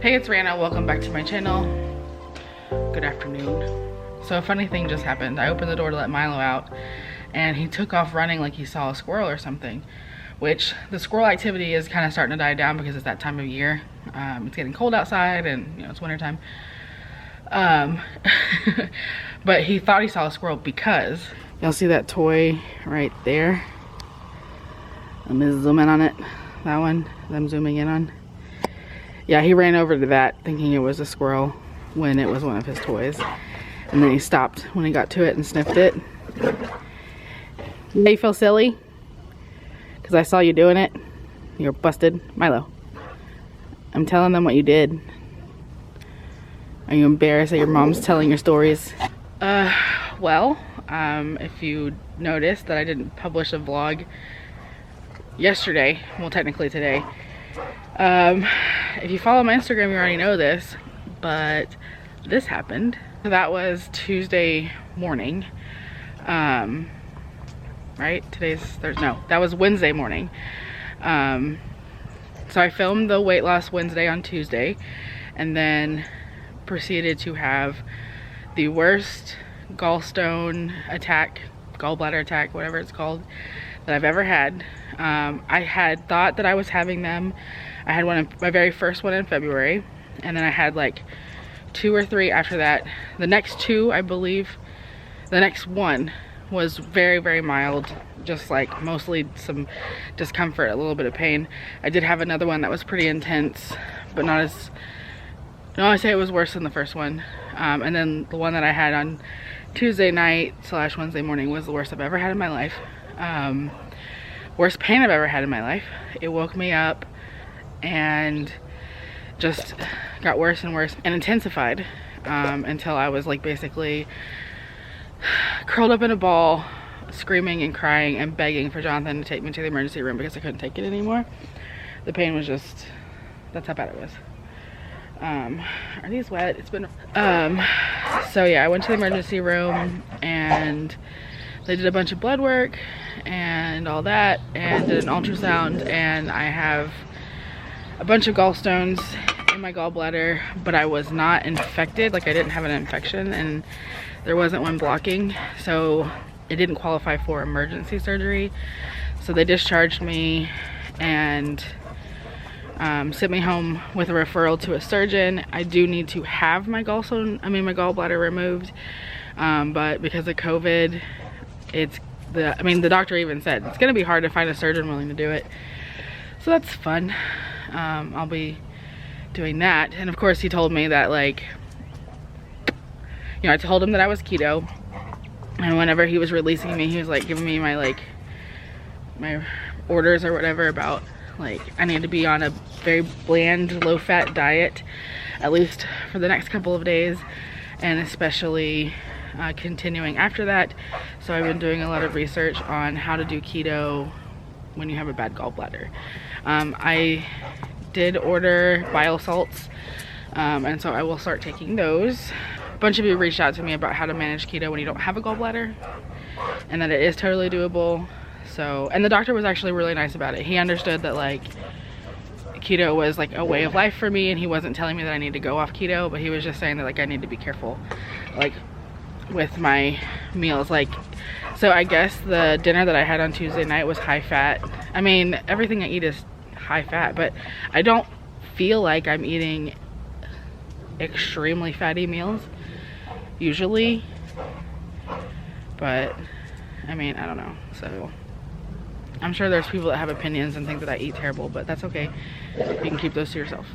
Hey, it's Rhianna. Welcome back to my channel. Good afternoon. So a funny thing just happened. I opened the door to let Milo out and he took off running like he saw a squirrel or something, which the squirrel activity is kind of starting to die down because it's that time of year. It's getting cold outside and you know it's winter time. But he thought he saw a squirrel because y'all see that toy right there? Let me zoom in on it. That one that I'm zooming in on. Yeah, he ran over to that thinking it was a squirrel when it was one of his toys. And then he stopped when he got to it and sniffed it. You feel silly? Because I saw you doing it. You're busted. Milo, I'm telling them what you did. Are you embarrassed that your mom's telling your stories? Well, if you noticed that I didn't publish a vlog yesterday, well technically today, if you follow my Instagram you already know this, but this happened. So that was Tuesday morning, right? Today's Thursday, no, that was Wednesday morning. So I filmed the weight loss Wednesday on Tuesday and then proceeded to have the worst gallstone attack, gallbladder attack, whatever it's called, that I've ever had. I had thought that I was having them. I had my very first one in February, and then I had like 2 or 3 after that. The next 2, I believe, the next one was very, very mild, just like mostly some discomfort, a little bit of pain. I did have another one that was pretty intense, but not as, no, I say it was worse than the first one. And then the one that I had on Tuesday night / Wednesday morning was the worst I've ever had in my life. Worst pain I've ever had in my life. It woke me up and just got worse and worse and intensified until I was like basically curled up in a ball, screaming and crying and begging for Jonathan to take me to the emergency room because I couldn't take it anymore. The pain was just, that's how bad it was. Are these wet? It's been so yeah, I went to the emergency room and they did a bunch of blood work and all that and did an ultrasound, and I have a bunch of gallstones in my gallbladder, but I was not infected. Like I didn't have an infection and there wasn't one blocking, so it didn't qualify for emergency surgery. So they discharged me and sent me home with a referral to a surgeon. I do need to have my gallbladder removed, but because of COVID, the doctor even said it's gonna be hard to find a surgeon willing to do it. So that's fun. I'll be doing that. And of course he told me that, like, you know, I told him that I was keto, and whenever he was releasing me, he was like giving me my orders or whatever about like I need to be on a very bland, low-fat diet at least for the next couple of days, and especially continuing after that. So I've been doing a lot of research on how to do keto when you have a bad gallbladder. I did order bile salts, and so I will start taking those. A bunch of you reached out to me about how to manage keto when you don't have a gallbladder, and that it is totally doable. So, and the doctor was actually really nice about it. He understood that like keto was like a way of life for me, and he wasn't telling me that I need to go off keto, but he was just saying that like I need to be careful like with my meals. Like, so I guess the dinner that I had on Tuesday night was high fat. I mean, everything I eat is high fat, but I don't feel like I'm eating extremely fatty meals usually, but I mean, I don't know. So I'm sure there's people that have opinions and think that I eat terrible, but that's okay. You can keep those to yourself.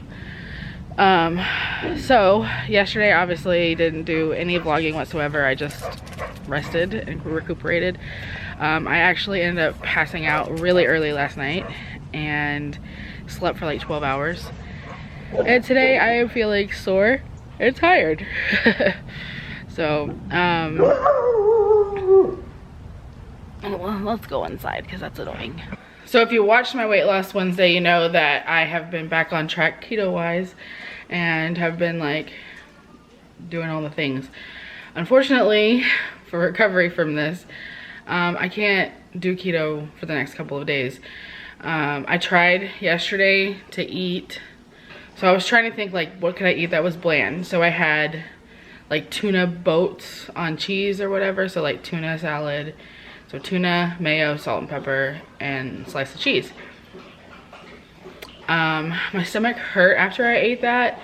So yesterday obviously didn't do any vlogging whatsoever. I just rested and recuperated. I actually ended up passing out really early last night and slept for like 12 hours. And today I am feeling sore and tired. So, well, let's go inside because that's annoying. So if you watched my weight loss Wednesday, you know that I have been back on track keto wise and have been like doing all the things. Unfortunately, for recovery from this, I can't do keto for the next couple of days. I tried yesterday to eat So I was trying to think like, what could I eat that was bland? So I had like tuna boats on cheese or whatever. So like tuna salad. So tuna, mayo, salt and pepper, and slice of cheese. My stomach hurt after I ate that.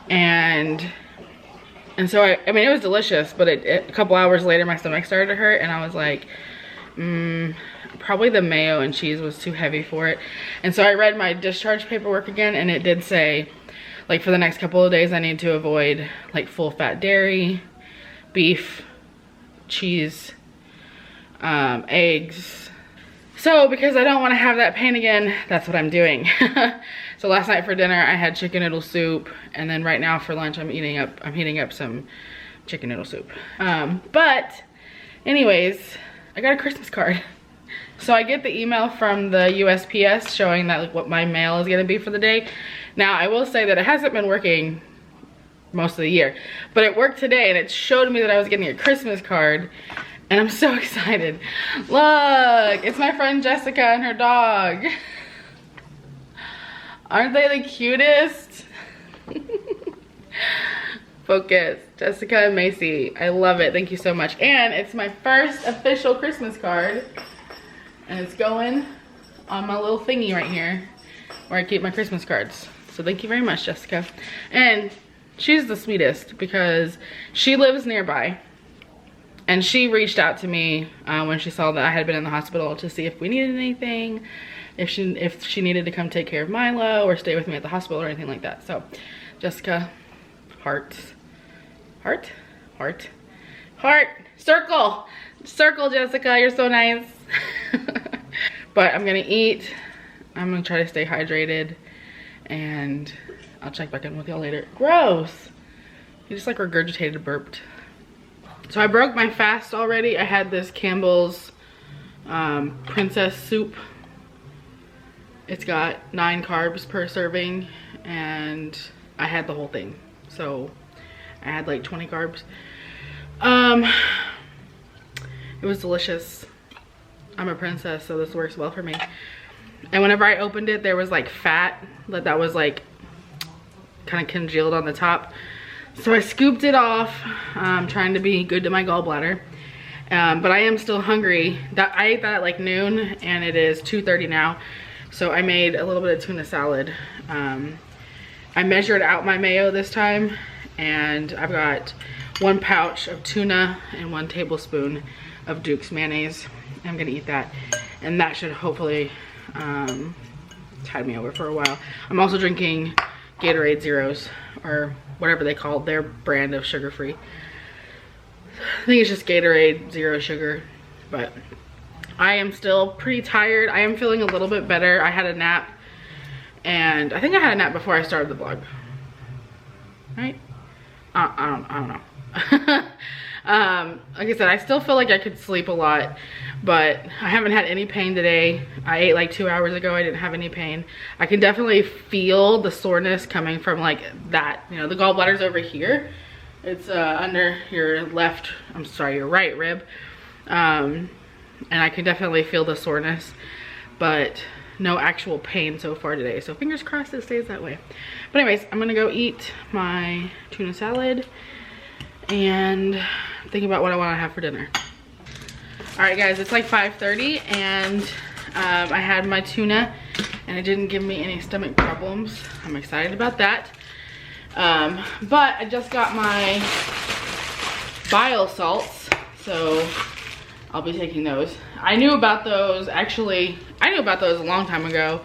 And so I mean, it was delicious, but a couple hours later, my stomach started to hurt, and I was like, probably the mayo and cheese was too heavy for it. And so I read my discharge paperwork again, and it did say, like, for the next couple of days, I need to avoid like full fat dairy, beef, cheese, eggs. So because I don't want to have that pain again, that's what I'm doing. So last night for dinner, I had chicken noodle soup, and then right now for lunch, I'm heating up some chicken noodle soup. But anyways, I got a Christmas card. So I get the email from the USPS showing that like what my mail is gonna be for the day. Now I will say that it hasn't been working most of the year, but it worked today, and it showed me that I was getting a Christmas card, and I'm so excited. Look, it's my friend Jessica and her dog. Aren't they the cutest? Focus, Jessica and Macy. I love it, thank you so much. And it's my first official Christmas card, and it's going on my little thingy right here where I keep my Christmas cards. So thank you very much, Jessica. And she's the sweetest because she lives nearby, and she reached out to me when she saw that I had been in the hospital to see if we needed anything, if she needed to come take care of Milo or stay with me at the hospital or anything like that. So Jessica, hearts, heart, heart, heart, circle, Jessica, you're so nice. But I'm gonna eat, I'm gonna try to stay hydrated, and I'll check back in with y'all later. Gross, he just like regurgitated, burped. So I broke my fast already. I had this Campbell's princess soup. It's got 9 carbs per serving, and I had the whole thing. So I had like 20 carbs. It was delicious. I'm a princess, so this works well for me. And whenever I opened it, there was like fat that was like kind of congealed on the top. So I scooped it off, trying to be good to my gallbladder. But I am still hungry. I ate that at like noon, and it is 2:30 now. So I made a little bit of tuna salad. I measured out my mayo this time, and I've got 1 pouch of tuna and 1 tablespoon of Duke's mayonnaise. I'm gonna eat that, and that should hopefully tide me over for a while. I'm also drinking Gatorade Zeros, or whatever they call their brand of sugar-free. I think it's just Gatorade Zero Sugar, but I am still pretty tired. I am feeling a little bit better. I had a nap, and I think I had a nap before I started the vlog, right? I don't know. Like I said, I still feel like I could sleep a lot, but I haven't had any pain today. I ate like 2 hours ago. I didn't have any pain. I can definitely feel the soreness coming from like that, you know, the gallbladder's over here. It's under your your right rib. And I can definitely feel the soreness, but no actual pain so far today. So fingers crossed it stays that way. But anyways, I'm gonna go eat my tuna salad and think about what I want to have for dinner. All right guys, it's like 5:30, and I had my tuna, and it didn't give me any stomach problems. I'm excited about that. But I just got my bile salts, so I'll be taking those. I knew about those, actually, I knew about those a long time ago.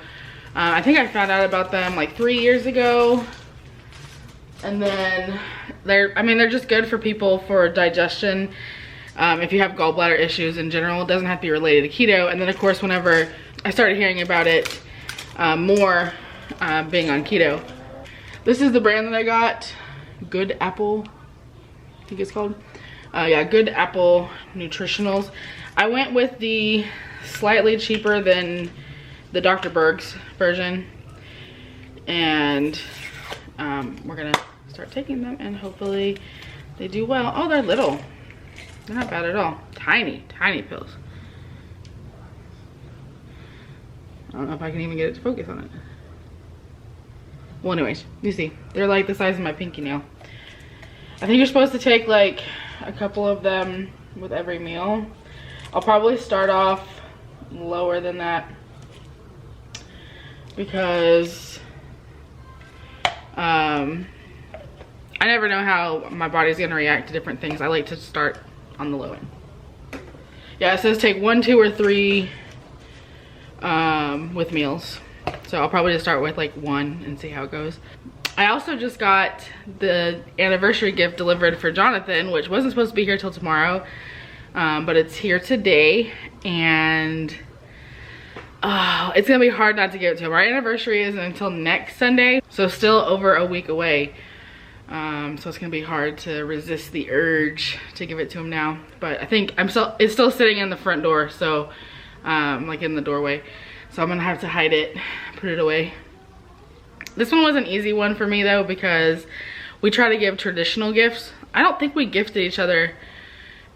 I think I found out about them like 3 years ago. And then they're just good for people for digestion. If you have gallbladder issues in general, it doesn't have to be related to keto. And then of course, whenever I started hearing about it more, being on keto. This is the brand that I got, Good Apple, I think it's called. Yeah, Good Apple Nutritionals. I went with the slightly cheaper than the Dr. Berg's version, and we're gonna start taking them, and hopefully they do well. Oh, they're little. They're not bad at all. Tiny, tiny pills. I don't know if I can even get it to focus on it. Well, anyways, you see, they're like the size of my pinky nail. I think you're supposed to take like a couple of them with every meal. I'll probably start off lower than that because I never know how my body's gonna react to different things. I like to start on the low end. Yeah, it says take 1, 2, or 3 with meals. So I'll probably just start with like 1 and see how it goes. I also just got the anniversary gift delivered for Jonathan, which wasn't supposed to be here till tomorrow, but it's here today, and it's gonna be hard not to give it to him. Our anniversary isn't until next Sunday, so still over a week away. So it's gonna be hard to resist the urge to give it to him now. But I think it's still sitting in the front door, so like in the doorway. So I'm gonna have to hide it, put it away. This one was an easy one for me though, because we try to give traditional gifts. I don't think we gifted each other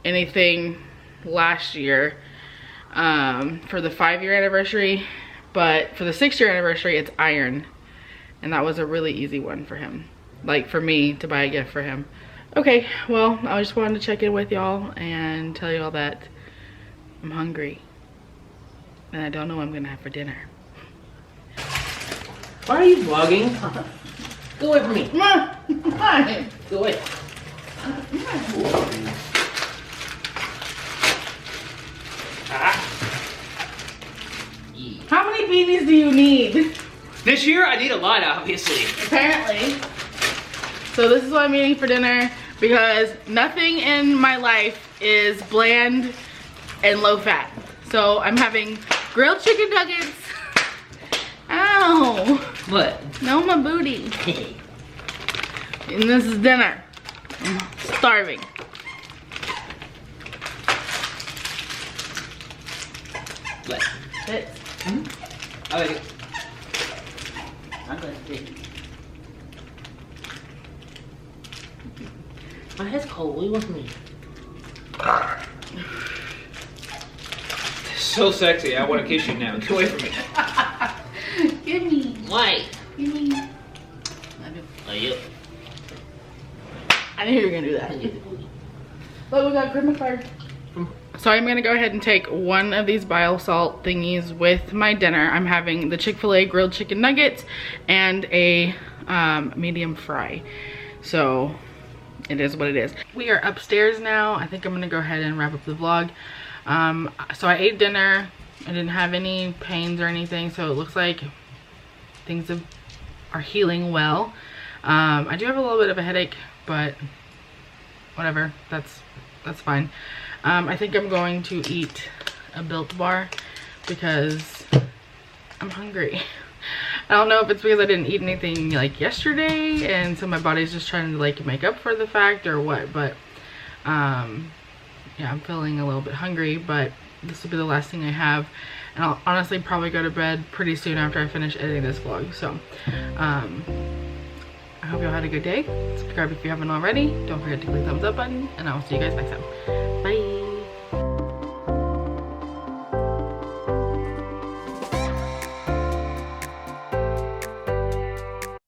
anything last year for the 5-year anniversary, but for the 6-year anniversary, it's iron. And that was a really easy one for him. Like for me to buy a gift for him. Okay, well, I just wanted to check in with y'all and tell you all that I'm hungry. And I don't know what I'm gonna have for dinner. Why are you vlogging? Go away from me. Why? Go away. How many beanies do you need? This year I need a lot, obviously. Apparently. So this is what I'm eating for dinner, because nothing in my life is bland and low fat. So I'm having grilled chicken nuggets. Ow. What? No, my booty. And this is dinner. I'm starving. What? This. I like it. I'm gonna take it. My head's cold. What do you want from me? So sexy. I want to kiss you now. Get away from me. Give me. Why? Give me. Oh, yep. I knew you were gonna do that. Look, we got Christmas card. So I'm gonna go ahead and take one of these bile salt thingies with my dinner. I'm having the Chick-fil-A grilled chicken nuggets and a medium fry. So it is what it is. We are upstairs now. I think I'm gonna go ahead and wrap up the vlog. So I ate dinner. I didn't have any pains or anything, so it looks like things are healing well. I do have a little bit of a headache, but whatever, that's fine. I think I'm going to eat a Built Bar because I'm hungry. I don't know if it's because I didn't eat anything like yesterday, and so my body's just trying to like make up for the fact or what, but yeah, I'm feeling a little bit hungry, but this will be the last thing I have, and I'll honestly probably go to bed pretty soon after I finish editing this vlog. So I hope y'all had a good day. Subscribe if you haven't already. Don't forget to click the thumbs up button, and I will see you guys next time. Bye.